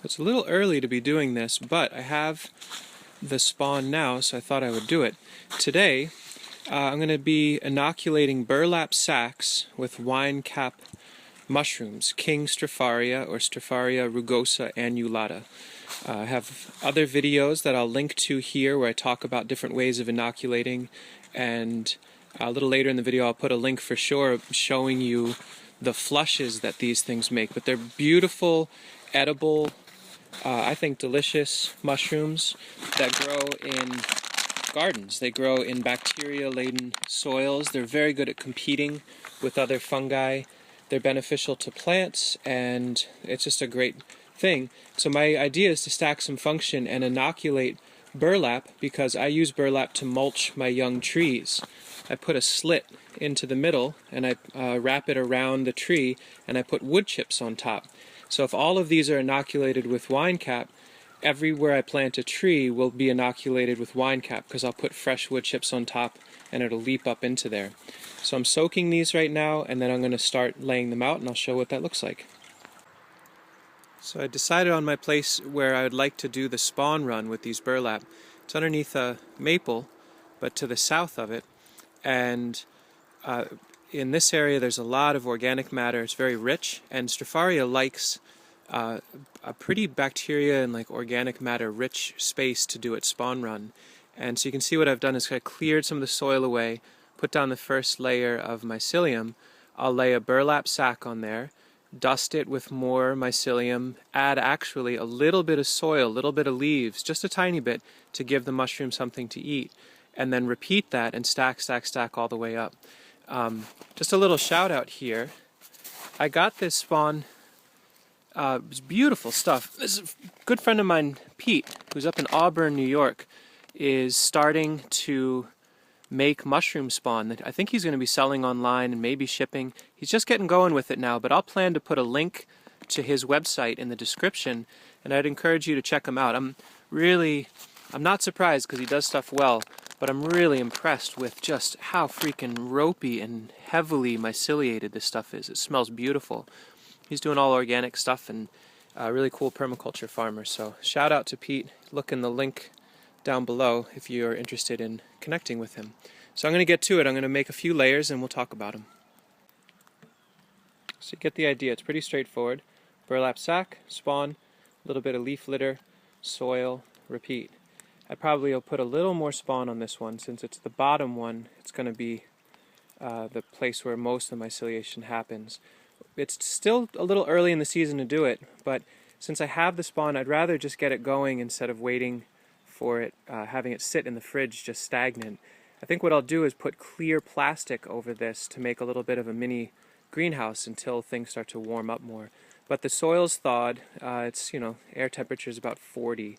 It's a little early to be doing this, but I have the spawn now, so I thought I would do it. Today, I'm going to be inoculating burlap sacks with wine cap mushrooms, King Stropharia or Stropharia rugosa annulata. I have other videos that I'll link to here where I talk about different ways of inoculating, and a little later in the video I'll put a link for sure showing you the flushes that these things make. But they're beautiful, edible, I think delicious mushrooms that grow in gardens. They grow in bacteria-laden soils. They're very good at competing with other fungi. They're beneficial to plants, and it's just a great thing. So my idea is to stack some function and inoculate burlap, because I use burlap to mulch my young trees. I put a slit into the middle and I wrap it around the tree, and I put wood chips on top. So if all of these are inoculated with wine cap, everywhere I plant a tree will be inoculated with wine cap, because I'll put fresh wood chips on top and it'll leap up into there. So I'm soaking these right now, and then I'm going to start laying them out, and I'll show what that looks like. So I decided on my place where I would like to do the spawn run with these burlap. It's underneath a maple, but to the south of it, and in this area there's a lot of organic matter. It's very rich, and Stropharia likes a pretty bacteria and like organic matter rich space to do its spawn run. And so you can see what I've done is I cleared some of the soil away, put down the first layer of mycelium. I'll lay a burlap sack on there, dust it with more mycelium, add actually a little bit of soil, a little bit of leaves, just a tiny bit, to give the mushroom something to eat, and then repeat that and stack, stack, stack all the way up. Just a little shout out here. I got this spawn. It's beautiful stuff. This is a good friend of mine, Pete, who's up in Auburn, New York, is starting to make mushroom spawn. I think he's going to be selling online and maybe shipping. He's just getting going with it now, but I'll plan to put a link to his website in the description, and I'd encourage you to check him out. I'm not surprised because he does stuff well, but I'm really impressed with just how freaking ropey and heavily myceliated this stuff is. It smells beautiful. He's doing all organic stuff, and a really cool permaculture farmer. So shout out to Pete. Look in the link down below if you're interested in connecting with him. So I'm going to get to it. I'm going to make a few layers and we'll talk about them. So you get the idea. It's pretty straightforward. Burlap sack, spawn, a little bit of leaf litter, soil, repeat. I probably will put a little more spawn on this one, since it's the bottom one. It's going to be the place where most of the myceliation happens. It's still a little early in the season to do it, but since I have the spawn, I'd rather just get it going instead of waiting for it, having it sit in the fridge just stagnant. I think what I'll do is put clear plastic over this to make a little bit of a mini greenhouse until things start to warm up more. But the soil's thawed. It's, air temperature is about 40.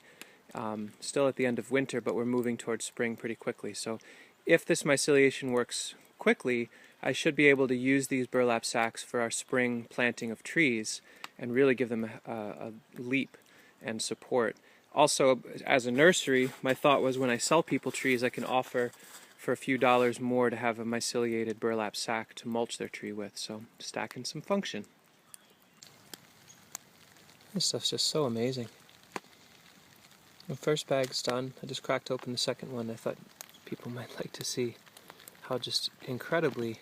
Still at the end of winter, but we're moving towards spring pretty quickly. So if this myceliation works quickly, I should be able to use these burlap sacks for our spring planting of trees and really give them a leap and support. Also, as a nursery, my thought was when I sell people trees, I can offer for a few dollars more to have a myceliated burlap sack to mulch their tree with. So stacking some function. This stuff's just so amazing. The first bag's done. I just cracked open the second one. I thought people might like to see how just incredibly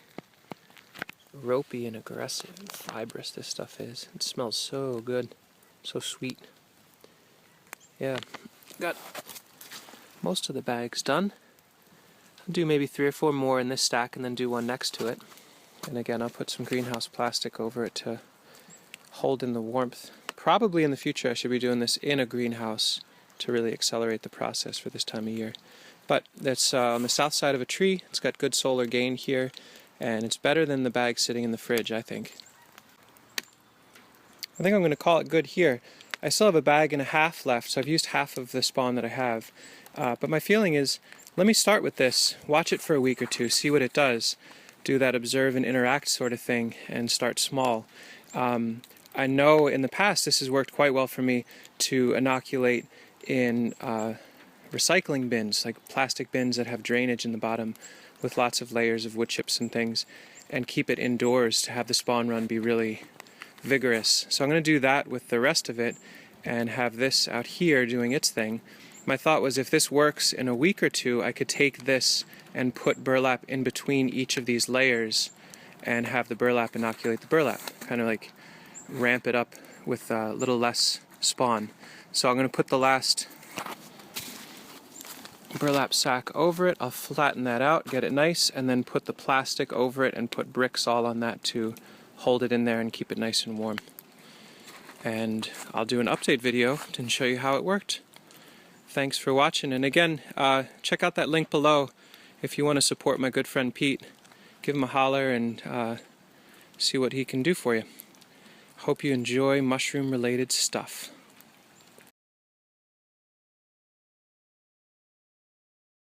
ropey and aggressive and fibrous this stuff is. It smells so good, so sweet. Yeah, got most of the bags done. I'll do maybe 3 or 4 more in this stack and then do one next to it. And again, I'll put some greenhouse plastic over it to hold in the warmth. Probably in the future I should be doing this in a greenhouse to really accelerate the process for this time of year. But that's on the south side of a tree. It's got good solar gain here, and it's better than the bag sitting in the fridge, I think. I think I'm going to call it good here. I still have a bag and a half left, so I've used half of the spawn that I have. But my feeling is, let me start with this, watch it for a week or two, see what it does, do that observe and interact sort of thing, and start small. I know in the past this has worked quite well for me to inoculate in recycling bins, like plastic bins that have drainage in the bottom with lots of layers of wood chips and things, and keep it indoors to have the spawn run be really vigorous. So I'm going to do that with the rest of it, and have this out here doing its thing. My thought was if this works in a week or two, I could take this and put burlap in between each of these layers and have the burlap inoculate the burlap, kind of like ramp it up with a little less spawn. So I'm going to put the last burlap sack over it. I'll flatten that out, get it nice, and then put the plastic over it and put bricks all on that to hold it in there and keep it nice and warm. And I'll do an update video to show you how it worked. Thanks for watching, and again, check out that link below if you want to support my good friend Pete. Give him a holler and see what he can do for you. Hope you enjoy mushroom-related stuff.